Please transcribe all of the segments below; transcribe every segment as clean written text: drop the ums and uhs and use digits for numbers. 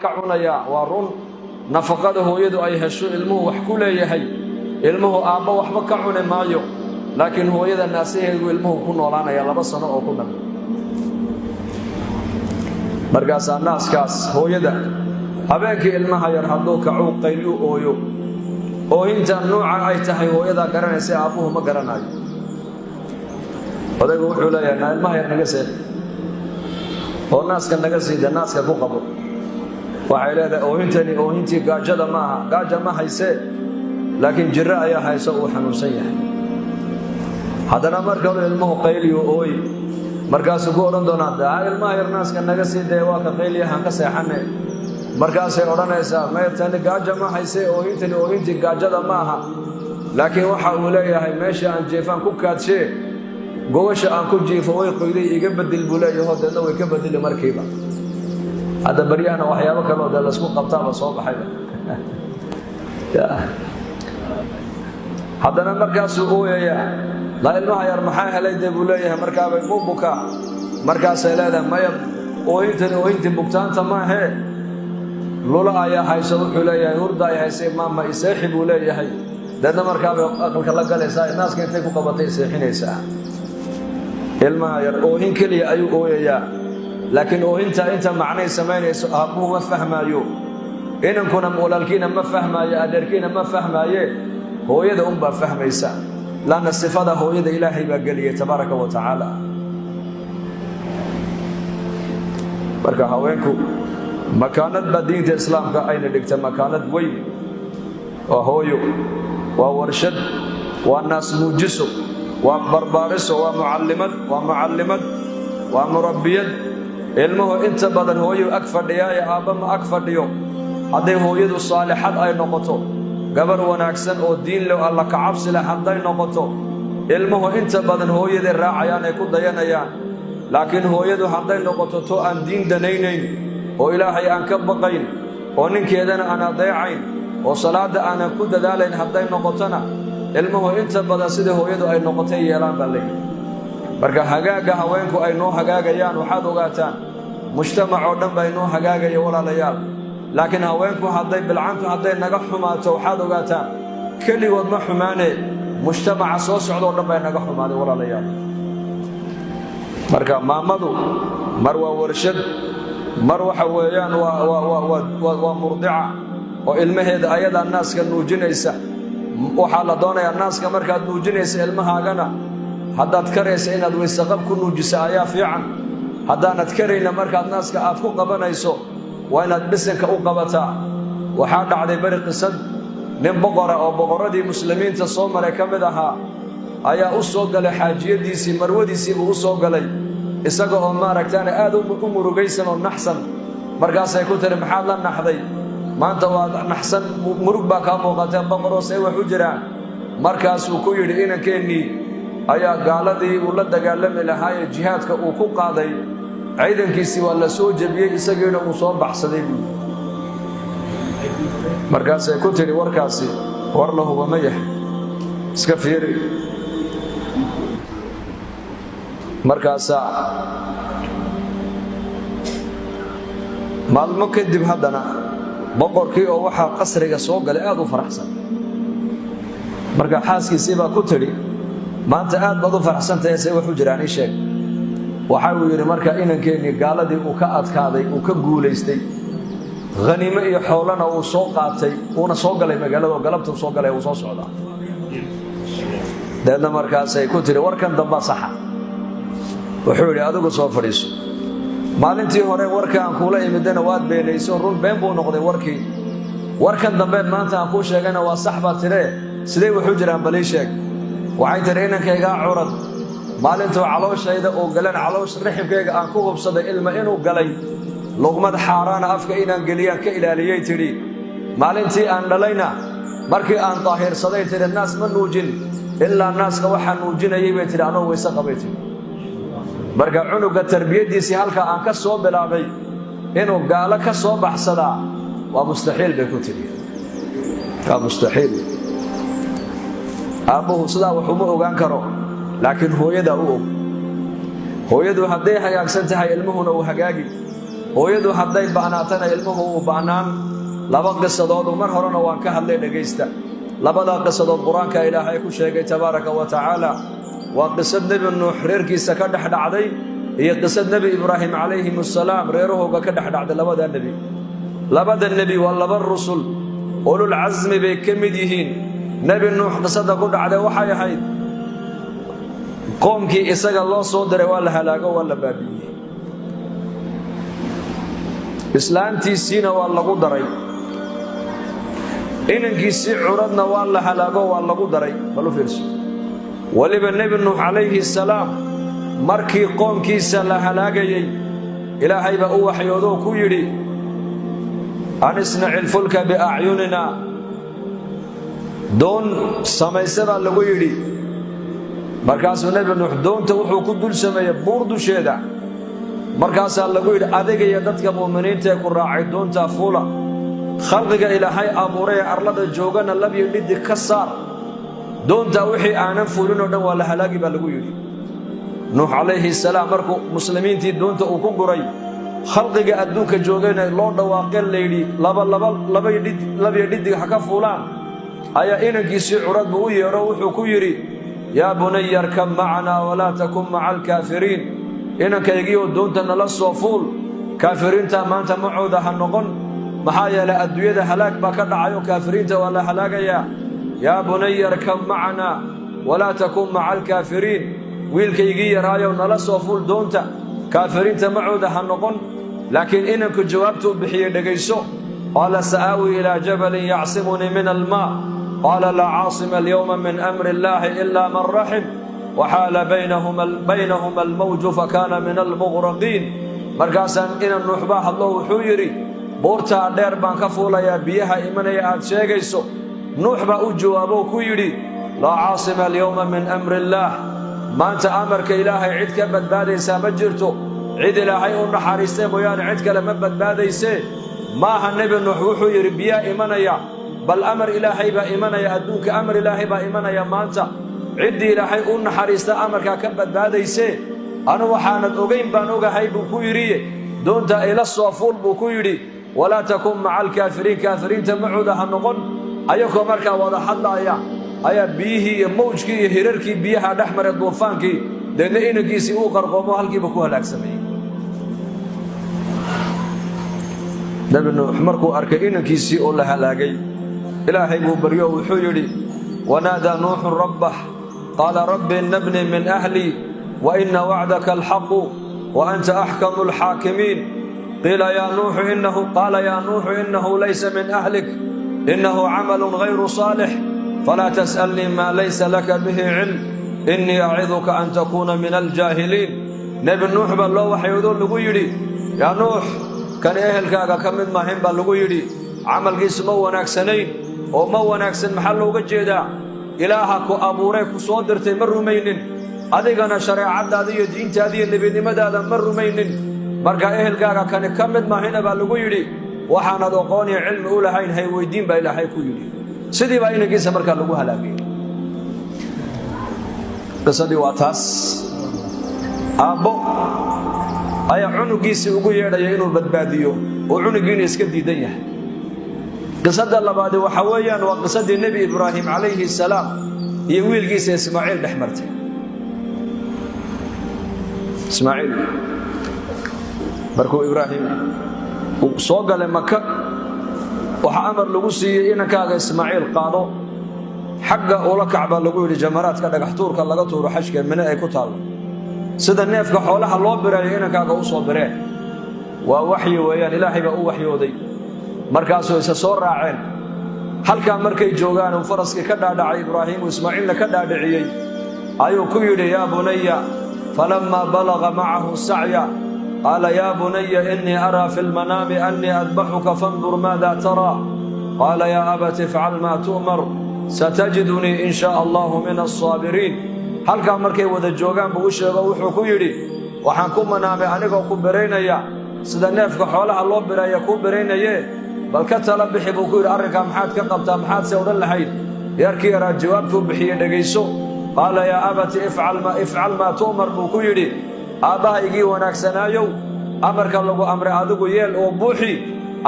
كعنايا ورون نفقده يدو أي هشو علمه وحكوله يهي علمه آبا وحبا كعنا مايو لكن هو يد الناس يقول علمه كنا ولانا يلا بس أنا أقولنا مرقاس الناس كاس هو يدا هبانك علمها يرحضو كعوق قيلو أويو أو إنت النوع أي تحي هو يدا قرن يسي أبوه ما قرناي هذا يقول حولا يا علمها يرنقسي هو الناس كان نقسي الناس كفو قبو وعيلة أو إنتي قاجة ما هيسي لكن جراء يا هيسو حنوسية هذا مركب علمه قيلي أوي مركز قولن دونا دا علمه يرناس كان نقسي ديواك قيلي هنقسي حني مركز يورنا يسا ما يتاني قاجة ما هيسي أو إنتي قاجة معها لكن وحا ولايا هي ماشي عن جيفان كوكات شيء قوش عن كل جيفوي قيلي يقبض البولاي هذا إنه يقبض المركبة هذا بريانا وحيابك الله ده لسوق قبطان وصوب حيبا هذا مركز أويا لا علمها يرمحاها ليدي بولايها مركبة مبكا مركز هذا ما يب وإنت بكتان تما هي لولا يا هاي سوق ولايا يرضى يا هاي ماما يسحب ولايا هاي ده مركبة أقل كلا قال إسا الناس كانت تكو قبطي يسحين إسا علمها ير أوهين كلي أيو أويا لكن أنت معني سمعني أبوه ما فهم أيو إن كنا مولالكين ما فهم أيه أدركين ما فهم أيه هو يد بفهم إنسان لأن الصفات هو يد إلهي بقليه تبارك وتعالى بركة هواينكو مكانت بدينة الإسلام كأين دكتور مكانت وين وهويو وورشد والناس موجسو وبربارسو ومعلمات ومربيات علمه انت بدن هو اكفر يا ابا ما اكفر يو هذه هو يد الصالحات اي نقطه قبر وناكسن او دين لو الله كعبس له هذي نقطه علمه انت بدن هو يد الراعيان اي كدينيان لكن هو يد هذي نقطه تو ان دين دنينين او الهي ان كبقين او نكيدنا انا ضيعين وصلاه انا كددالين هذي نقطنا علمه انت بدن سده هو يد اي نقطه يلان بالله marka hagaaga haweenku ay noo hagaagayaan waxaad ogaataan mujtamac oo dhan bay noo hagaagaya walaalayaal laakiin haweenku hadday naga xumaato waxaad ogaataan kaligood ma xumaane mujtamaca soo socdo oo dhan bay naga xumaaday walaalayaal marka maamadu mar waa warshad mar waxa weeyaan waa murdica oo ilmaheeda ayada naaska nuujinaysa waxa la doonayaa naaska markaad nuujinaysa ilmahaagana haddaad karaysa inaad weysaqab ku nuujiso ayaa fiican haddaanad karayna markaad naaska aad ku qabanayso waa inaad bisinka u qabataa waxaa dhacday bari qisad nin boqora oo boqoradii muslimiinta soo maray ka mid ahaa ayaa u soo galay xaajiyadiisii marwadiisii buu u soo galay isaga oo maaragtaana aad u murugaysan oo naxsan markaasay ku tiri maxaad la naxday maanta waad naxsan murug baa kaa muuqatee boqoroo say wax u jiraan markaasuu ku yidhi inankeenii ayaa gaaladii uu la dagaalami lahaayee jihaadka uu ku qaaday ciidankiisii waa la soo jebiyey isagiina uu soo baxsaday buu markaasay ku tiri warkaasi war la huba ma yahay iska fiiri markaasaa maalmo kadib haddana boqorkii oo waxaa qasriga soo galay aad u faraxsan marka xaaskiisii baa ku tiri maanta aad baad u faraxsantahay say wax u jiraan ii sheeg waxa uu yiri marka inankeenii gaaladii uu ka adkaaday uu ka guuleystay غنيمة يحولنا وسوقاتي ونسوق لي مجالات وقلبت وسوق لي وسوق هذا ده مركز كنت وركن ضبا صح وحولي هذا قصوا فريسو maalintii hore warkaan kula imidana waad beenayso run been buu noqday warkan dambe maanta aan ku sheegana waa sax ba tire sidee wuxuu jiraan balay sheeg waxay tiri inankayga curad maalintii calooshayda oo galan caloosh rixibkayga aan ku hubsaday ilma inuu galay luqmad xaaraan afka inaan galiyaan ka ilaaliyay tiri maalintii aan dhalayna markii aan daahirsaday tiri naas ma nuujin ilaa naaska waxa nuujinayay bay tiri anoo weysa qabay tiri marka cunuga tarbiyadiisi halka aan ka soo bilaabay inuu gaala ka soo baxsada waa mustaxiil bay ku tiri waa mustaxiil abuhu sida wuxuu ma ogaan karo laakiin hooyada uu hooyadu haday hagaagsan tahay ilmuhuna uu hagaagi hooyadu hadday ba'naatana ilmuhu uu ba'naan laba qisadood mar horena waan ka hadlay dhageysta labada qisadood quraanka ilaahay ku sheegay tabaaraka wa tacaala waa qisad nabi nuux reerkiisa ka dhaxdhacday iyo qisad nabi ibraahim calayhi salaam reerahooga ka dhaxdhacday labada nabi waa laba rusul ulul azmi bay kamid yihiin nabi nuux qisada ku dhacday waxay ahayd qoomkii isaga loo soo diray waa la halaago waa la baabiyay islaantiisiina waa lagu daray inankiisii curadna waa la halaago waa lagu daray balu fiirso waliba nabi nuux calayhi salaam markii qoomkiisa la halaagayay ilaahay baa u waxyoodo ku yidhi anisna'il fulka bi'acyunina doon samaysada lagu yidhi markaasuu nabi nuux doonta wuxuu ku dul sameeyay buur dusheeda markaasaa lagu yidhi adiga iyo dadka muuminiinta ee ku raacay doonta fuula khalqiga ilaahay abuuray arlada joogana labiyo dhidi ka saar doonta wixii aanan fuulin oo dhan waa la halaagi baa lagu yidhi nuux calayhi salaam markuu muslimiintii doonta uu ku guray khalqiga adduunka joogayna loo dhawaaqeen layidhi labiyo dhidig ha ka fuulaan ayaa inankiisii curad buu u yeedho wuxuu ku yidhi yaa bunaya arkab macanaa walaa takun maca alkaafiriin inankaygiioo doonta nala soo fuul kaafiriinta maanta macooda ha noqon maxaa yeelay adduunyada halaag baa ka dhacayo kaafiriinta waa la halaagayaa yaa bunaya arkab macanaa walaa takun maca alkaafiriin wiilkaygii yaraayow nala soo fuul doonta kaafiriinta macooda ha noqon laakiin inanku jawaabtuu bixiyey dhegayso qaala sa'aawi ilaa jabalin yacsimunii min almaa qaala laa caasima alyawma min amri illaahi ilaa man raxim waxaala baynahuma almawju fakaana min almughraqiin markaasaan inan nuux baa hadlo wuxuu yidhi buurtaa dheer baan ka fuulayaa biyaha imanaya aad sheegayso nuux baa u jawaaboo ku yidhi laa caasima alyawma min amri illaah maanta amarka ilaahay cid ka badbaadaysaa ma jirto cid ilaahay u naxariistay mooyaane cid kale ma badbaadaysee maaha nebi nuux wuxuu yidhi biyaa imanaya bal amar ilaahay baa imanaya adduunka amar ilaahay baa imanaya maanta ciddii ilaahay u naxariista amarkaa ka badbaadaysee anu waxaanad ogayn baan ogahay buu ku yidhiye doonta ila soo fuul buu ku yidhi walaa takun maca alkaafiriin kaafiriinta macooda ha noqon ayagoo markaa wada hadlaaya ayaa biyihii iyo mawjkii iyo hirarkii biyaha dhex maray duufaankii deedna inankiisii uu qarqoomo halkiiba ku halaagsamayey nabi nuux markuu arkay inankiisii oo la halaagay ilaahay buu baryo wuxuu yidhi wanaadaa nuuxun rabbah qaala rabbi inna bnii min ahlii wa inna wacdaka alxaqu wa anta axkamu alxaakimiin qaala yaa nuuxu innahu laysa min ahlik innahu camalun gayru saalix فلا تسألني ما ليس لك به علم إني أعظك أن تكون من الجاهلين نبي نوح بالله وحيودون لغو يدي يا نوح كان أهلك كمد مهم باللغو يدي عمل قيس موناك سنين وموناك سن محلو قجيدا إلهك وأبوريك وصودرتي من رمين أدقنا شريعة هذه دين هذه النبي نمدادا من رمين مركا أهلك كان كمد مهم باللغو يدي وحانا دوقوني علم أولهين هاي ويدين بإلهي كو يدي sidii baa inankiisa markaa lagu halaagay qisadii waa taas aabbo ayaa cunugiisii ugu yeedhaya inuu badbaadiyo oo cunugiina iska diidan yahay qisada labaad waxa weeyaan waa qisadii nabi ibraahim calayhi salaam iyo wiilkiisa ismaaciil dhex martay ismaaciil markuu ibraahim soo galay maka waxa amar lagu siiyay inankaaga ismaaciil qaado xagga ula kacba lagu yidhi jamaraadka dhagax tuurka laga tuuro xajka mina ay ku taalo sida neefka xoolaha loo birayo inankaaga u soo bireen waa waxyi weeyaan ilaahay baa u waxyooday markaasuu isa soo raaceen halkaa markay joogaan uu faraskii ka dhaadhacay ibraahim ismaaciilna ka dhaadhiciyey ayuu ku yidhi yaa bunaya falammaa balaga macahu sacya قال يا بني إني أرى في المنام أني أذبحك فانظر ماذا ترى قال يا أبت افعل ما تؤمر ستجدني إن شاء الله من الصابرين هل كان مركي وذا الجوغان بوشيغا وحو يدي وحان كو منامي أنيغا كو برينيا سيدا نيفك حولها الله برايا كو برينيا بل كتلا بحي بو كوير أركا محاد كقبتا محاد سيودا لحيد يركي يرى جوابتو بحي دقيسو قال يا أبت افعل ما تؤمر بو كو يدي aabbahaygii wanaagsanaayow amarka lagu amray adigu yeel oo buuxi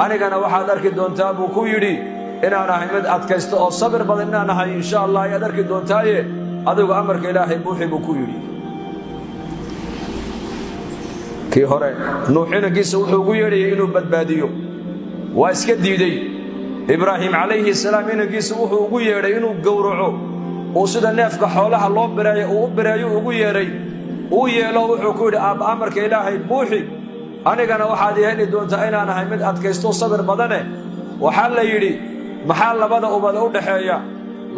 anigana waxaad arki doontaa buu ku yidhi inaan ahay mid adkaysto oo sabir badan inaan ahay insha allah ayaad arki doontaaye adigu amarka ilaahay buuxi buu ku yidhi kii hore nuux inankiisa wuxuu ugu yeedhayay inuu badbaadiyo waa iska diiday ibraahim calayhi salaam inankiisa wuxuu ugu yeedhay inuu gowraco uu sida neefka xoolaha loo bireeyo uu u bireeyo ugu yeedhay uu yeelo wuxuu ku yidhi aabba amarka ilaahay buuxi anigana waxaad ii heli doontaa inaan ahay mid adkaysto sabir badane waxaa la yidhi maxaa labada ubad u dhaxeeya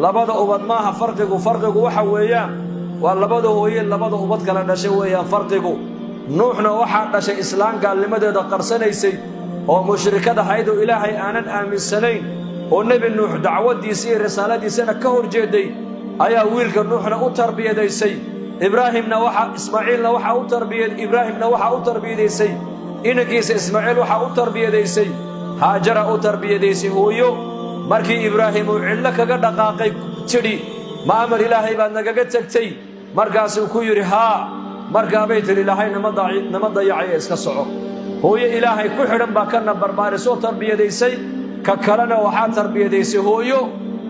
labada ubad maaha farqigu waxa weeyaan waa labada hooye labada ubad kala dhashay weeyaan farqigu nuuxna waxaa dhashay islaan gaalnimadeeda qarsanaysay oo mushrikad ahayd oo ilaahay aanan aaminsanayn oo nebi nuux dacwadiisa iyo risaaladiisana ka hor jeeday ayaa wiilka nuuxna u tarbiyadaysay ibraahimna waxaa u tarbiyadaysay inankiisa ismaaciil waxaa u tarbiyadaysay haajara u tarbiyadaysay hooyo markii ibraahim uu cidlo kaga dhaqaaqay tidhi ma amar ilaahay baad nagaga tegtay markaasuu ku yidhi haa markaabay tidhi ilaahay nama dayacaya iska soco hooyo ilaahay ku xidhan baa kana barbaarisoo tarbiyadaysay ka kalena waxaa tarbiyadaysay hooyo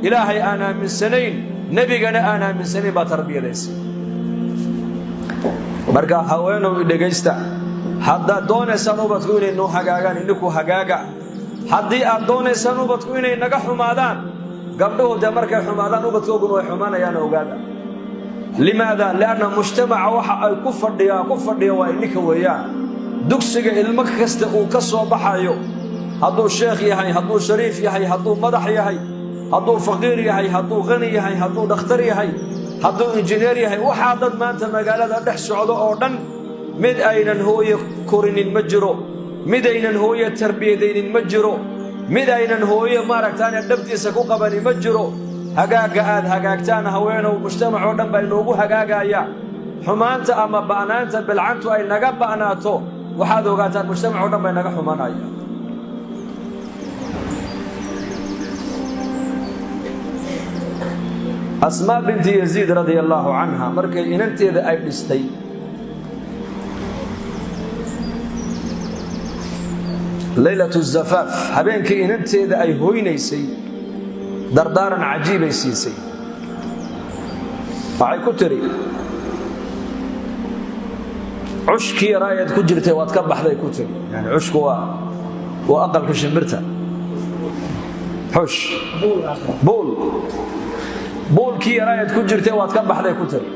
ilaahay aan aaminsanayn nebigana aan aaminsanayn baa tarbiyadaysay marka haweenow dhegaysta haddaad doonaysaan ubadku inay noo hagaagaan idinku hagaaga haddii aad doonaysaan ubadku inay naga xumaadaan gabdhuhu dee markay xumaadaan ubadkooguna way xumaanayaan ogaada limaada lianna mujtamaca waxa ay ku fadhiya waa idinka weeyaan dugsiga ilmo kasta uu ka soo baxayo hadduu sheekh yahay hadduu shariif yahay hadduu madax yahay hadduu faqiir yahay hadduu qani yahay hadduu dhakhtar yahay hadduu injineer yahay waxaa dad maanta magaalada dhex socdo oo dhan mid aynan hooye korinin ma jiro mid aynan hooye tarbiyadaynin ma jiro mid aynan hooye maaragtaane dhabtiisa ku qabanin ma jiro hagaagga aad hagaagtaan haweenow mujtamac oo dhan baa inoogu hagaagaya xumaanta ama ba'naanta bilcantu ay naga ba'naato waxaad ogaataan mujtamac oo dhan bay naga xumaanaya asmaa binti yaziid radia allaahu canha markay inanteeda ay dhistay laylatu zafaaf habeenkii inanteeda ay hoynaysay dardaaran cajiibay siisay waxay ku tiri cushkii yaraayaad ku jirtay waad ka baxday ku tiri yani cushku waa aqalka shimbirta xush buulkii yaraayaad ku jirtay waad ka baxday ku tiri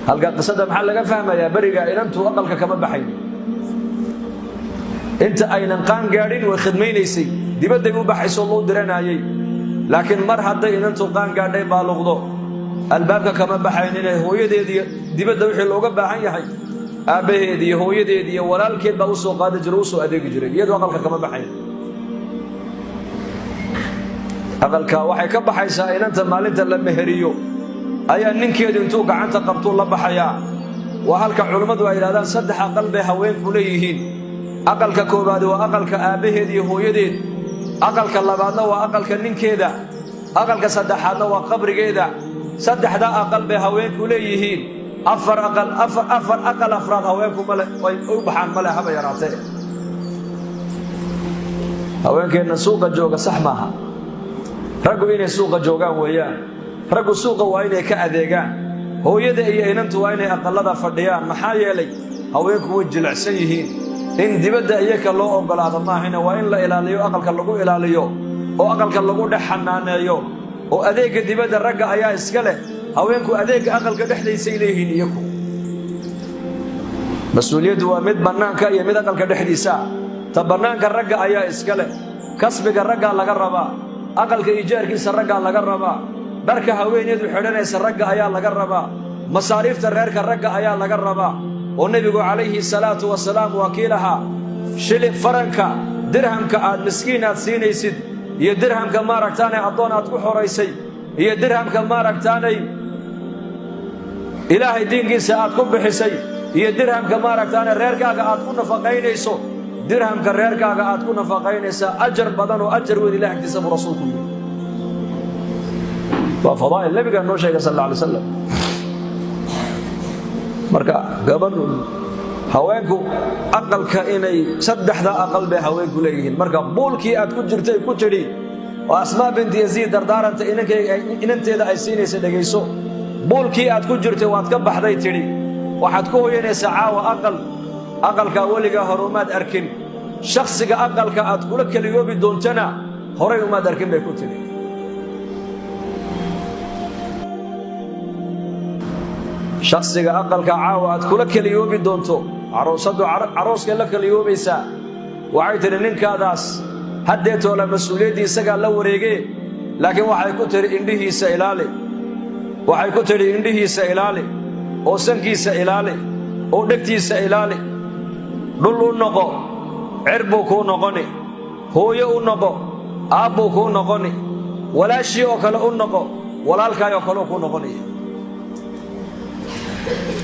halka qisada maxaa laga fahmayaa beriga inantu aqalka kama baxayn inta aynan qaan gaadhin way khidmaynaysay dibadday u baxayso loo diranayay laakiin mar hadday inantu qaan gaadhay baaluqdo albaabka kama baxayn inay hooyadeediiyo dibadda wixii looga baahan yahay aabbaheed iyo hooyadeed iyo walaalkeed baa u soo qaadi jiray u soo adeegi jiray iyadoo aqalka kama baxayn aqalka waxay ka baxaysaa inanta maalinta la meheriyo ayaa ninkeedu intuu gacanta qabtuu la baxayaa waa halka culimmadu ay yidhahdaan saddex aqal bay haweenku leeyihiin aqalka koowaad waa aqalka aabbaheed iyo hooyadeed aqalka labaadna waa aqalka ninkeeda aqalka saddexaadna waa qabrigeeda saddexdaa aqal bay haweenku leeyihiin afar aqal afraad haweenku male way u baxaan male haba yaraatee haweenkeenna suuqa jooga sax maaha raggu inay suuqa joogaan weeyaan raggu suuqa waa inay ka adeegaan hooyada iyo inantu waa inay aqallada fadhiyaan maxaa yeelay haweenku way jilicsan yihiin in dibadda iyaka loo oggolaado maahina waa in la ilaaliyo aqalka lagu ilaaliyo oo aqalka lagu dhex xanaaneeyo oo adeegga dibadda ragga ayaa iska leh haweenku adeegga aqalka dhexdiisay leeyihiin iyaku mas-uuliyaddu waa mid bannaanka iyo mid aqalka dhexdiisa ta bannaanka ragga ayaa iska leh kasbiga raggaa laga rabaa aqalka ijaarkiisa raggaa laga rabaa dharka haweeneedu xidhanaysa ragga ayaa laga rabaa masaariifta reerka ragga ayaa laga rabaa oo nebigu calayhi salaatu wasalaam waa kii lahaa shilin faranka dirhamka aad miskiin aad siinaysid iyo dirhamka maaragtaanay addoon aad ku xoraysay iyo dirhamka maaragtaanay ilaahay diinkiisa aad ku bixisay iyo dirhamka maaragtaanay reerkaaga aad ku nafaqaynayso dirhamka reerkaaga aad ku nafaqaynaysaa ajar badan oo ajar weyn ilaah agtiisa buu rasuulku yidhi waa fadaa'il nabigaa noo sheegay sal alla alay wasalam marka gabadhu haweenku aqalka inay saddexda aqal bay haweenku leeyihiin marka boolkii aad ku jirtay ku jiri oo Asmaa binti Yaziid dardaaranta inanteeda ay siinaysa dhageyso boolkii aad ku jirtay waad ka baxday tiri waxaad ku hooyanaysaa caawa aqalka waliga horumaad arkin shakhsiga aqalka aad kula kaliyoobi doontana horay umaad arkin bay ku tiri shakhsiga aqalka caawa aad kula kaliyoobi doonto arooska la kaliyoobaysa waxay tiri ninkaadaas haddeetoo la mas'uuliyadii isagaa la wareegee laakiin waxay ku tiri indhihiisa ilaali waxay ku tiri indhihiisa ilaali oo sankiisa ilaali oo dhegtiisa ilaali dhul u noqo cirbuu kuu noqoni hooyo u noqo aabbuu kuu noqoni walaashii oo kale u noqo walaalkaayoo kale kuu noqonaya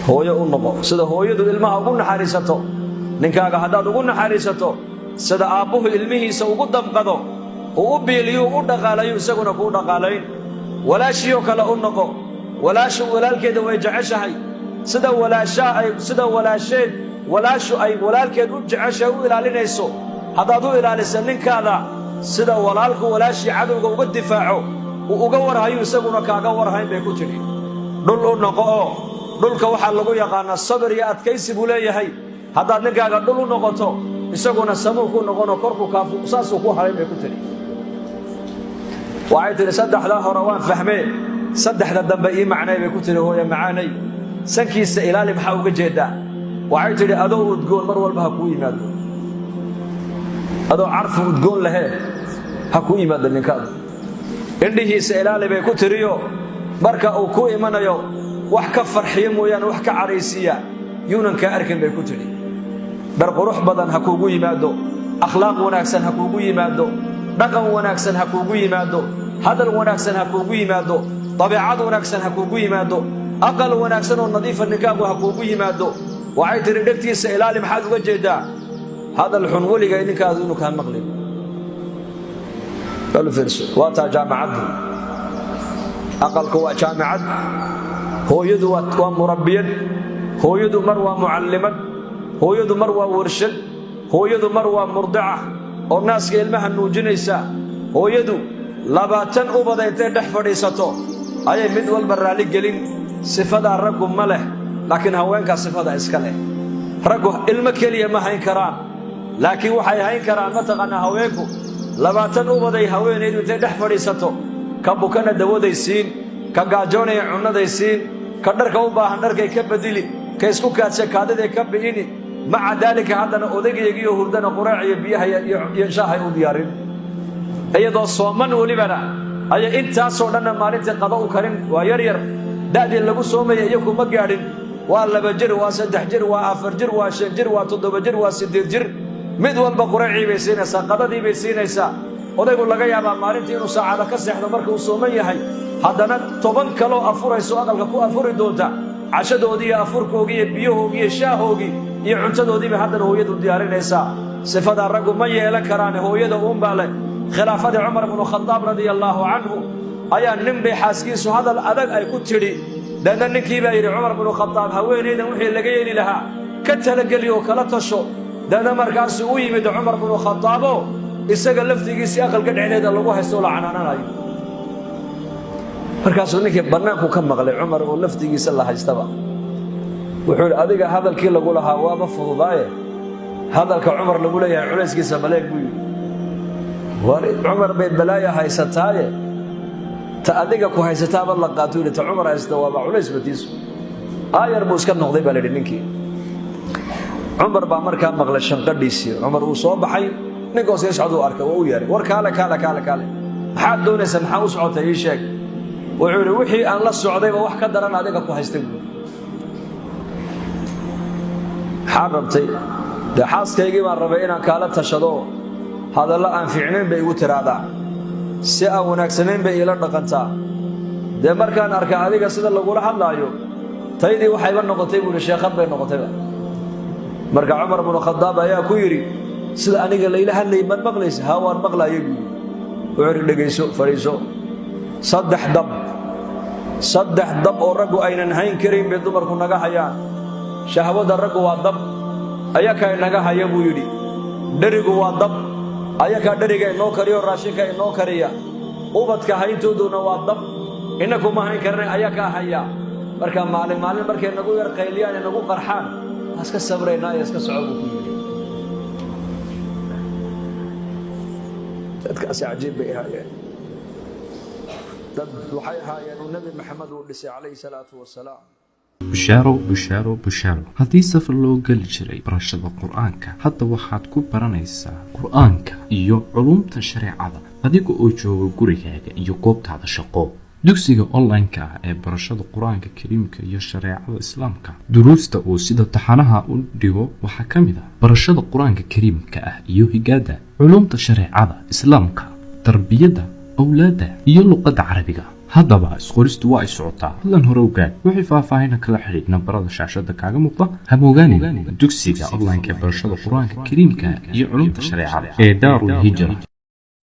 hooyo u noqo sida hooyadu ilmaha ugu naxariisato ninkaaga haddaad ugu naxariisato sida aabbuhu ilmihiisa ugu damqado uu u biiliyo u dhaqaalayo isaguna kuu dhaqaalayn walaashii oo kale u noqo walaashu walaalkeeda way jeceshahay sida walaashu ay walaalkeed u jeceshahay u ilaalinayso haddaad u ilaalisa ninkaada sida walaalku walaashii cadowga uga difaaco uu uga warhayo isaguna kaaga warhayn bay ku tiri dhul u noqo oo dhulka waxaa lagu yaqaanaa sabir iyo adkaysi buu leeyahay haddaad ninkaaga dhul u noqoto isaguna samuu ku noqono korku kaafu saasuu ku haray bay ku tiri waxay tiri saddexdaa hore waan fahmee saddexda dambe ii macnay bay ku tiri hooya macaanay sankiisa ilaali maxaa uga jeedaa waxay tiri adoo udgoon mar walba ha kuu yimaado adoo carfu udgoon lahee ha kuu yimaado ninkaada indhihiisa ilaali bay ku tiriyo marka uu ku imanayo wax ka farxiyo mooyaane wax ka caraysiiya yuunan kaa arkin bay ku tiri dhar qurux badan ha kuugu yimaado akhlaaq wanaagsan ha kuugu yimaado dhaqan wanaagsan ha kuugu yimaado hadal wanaagsan ha kuugu yimaado dabeecad wanaagsan ha kuugu yimaado aqal wanaagsan oo nadiifa ninkaagu ha kuugu yimaado waxay tiri dhegtiisa ilaali maxaad uga jeedaa hadal xun weligay ninkaadu inuu kaa maqlin waa taa jaamacaddu aqalku waa jaamacad hooyadu waa murabbiyad hooyadu mar waa mucallimad hooyadu mar waa warshad hooyadu mar waa murdica oo naaska ilmaha nuujinaysa hooyadu 20 ubada intay dhex fadhiisato ayay mid walba raali gelin sifada raggu ma leh laakiin haweenka sifada iska leh raggu ilmo kaliya ma hayn karaan laakiin waxay hayn karaan mataqana haweenku 20 ubaday haweenaydu intay dhex fadhiisato ka bukana dawadaysiin ka gaajoonaya cunadaysiin ka dharka u baahan dharkay ka badili ka isku kaadse kaadada ka biini maca dalika haddana odaygeegiyo hurdana quraac iyo biyaha iyo shaahay u diyaarin iyadoo sooman walibana ay intaasoo dhan maalintii qada u karin waa yar daadii lagu soomay iyo kuma gaadhin waa 2 jir waa 3 jir waa 4 jir waa 5 jir waa 7 jir waa 8 jir mid walba quraacii bay siinaysaa qadadii bay siinaysaa odaygu laga yaabaa maalintii inuu saacada ka seexdo marka uu sooman yahay haddana 10 kale afurayso aqalka ku afuri doonta cashadoodii iyo afurkoogii iyo biyahoogii iyo shaahoogii iyo cuntadoodiiba haddana hooyadu diyaarinaysaa sifada raggu ma yeelan karaan hooyada uunbaa leh khilaafadii Cumar ibn Khattab radiyallahu anhu ayaa nin bay xaaskiisu hadal adag ay ku tiri dana ninkii baa yiri Cumar ibn Khattab haweeneydan wixii laga yeeli lahaa ka talageliyo kala tasho dana markaas uu yimid Cumar ibn Khattab isaga laftigiisa aqalka dhexdeeda lagu haysto la canaanayo markaas ninkii banaanku ka maqlay Cumar oo laftigiisa la haystaba wuxuu adiga hadalkii lagu lahaa waa ma fududaaye hadalka Cumar lagu leeyahay culayskiisa maleeg buu Cumar bay balaaya haysataaye ta adiga ku haysataaba la qaato ta Cumar haysta waa culays badiisu ayar buu iska noqday baa ninkii Cumar baa markaa maqlay shanqadhiisii Cumar uu soo baxay ninkaas ay socdo arkay oo u yeeray war kaale maxaad doonaysaa maxaa u socotay ii sheeg wuxuu wixii aan la socdayba wax ka daran adiga ku haystay xarabtay da xaaskaygii baan rabay inaan kaala tashado hadalla aan fiicnayn bay igu tiraada si aan wanaagsaneyn bay ila dhaqantaa de markaan arka adiga sida lagu hadlaayo taydii waxay ba noqotay buu sheekad bay noqotay marka Umar ibn Khattab ayaa ku yiri sida aniga leeyla hadlay mad maqlaysa ha waan maqlaayay wuxuu dhageyso fariiso saddex dab oo raggu aynan hayn karin bay dumarku naga hayaan shahwada raggu waa dab ayakaa inaga haya buu yidhi dherigu waa dab ayakaa dheriga inoo kariyo raashinka inoo kariya ubadka hayntooduna waa dab innakuma hayn karnay ayakaa haya marka maalin markay nagu yar qayliyaan ee nagu qarxaan iska sabraynaa iska soco buu ku yidhi dadkaasi cajiib bay ahaayeen dad waxay ahaayeen uu nabi maxamed uu dhisay calayhi salaatu wasalaam bushaaro haddii safar loo geli jiray barashada qur-aanka hadda waxaad ku baranaysaa qur-aanka iyo culumta shareecada adiga oo jooga gurigaaga iyo goobtaada shaqo dugsiga online-ka ah ee barashada qur-aanka kariimka iyo shareecada islaamka duruusta uu sida taxanaha u dhigo waxaa ka mid ah barashada qur-aanka kariimka ah iyo higaada culumta shareecada islaamka tarbiyada awlaada iyo luqadda carabiga haddaba isqoristu waa ay socotaa fadlan hore ogaad wixii faahfaahin kala xiriir nambarada shaashada kaaga muuqda hamogaanin dugsiga online-ka ee barashada qur-aanka kariimka iyo culumta shareecada ee daarul hijra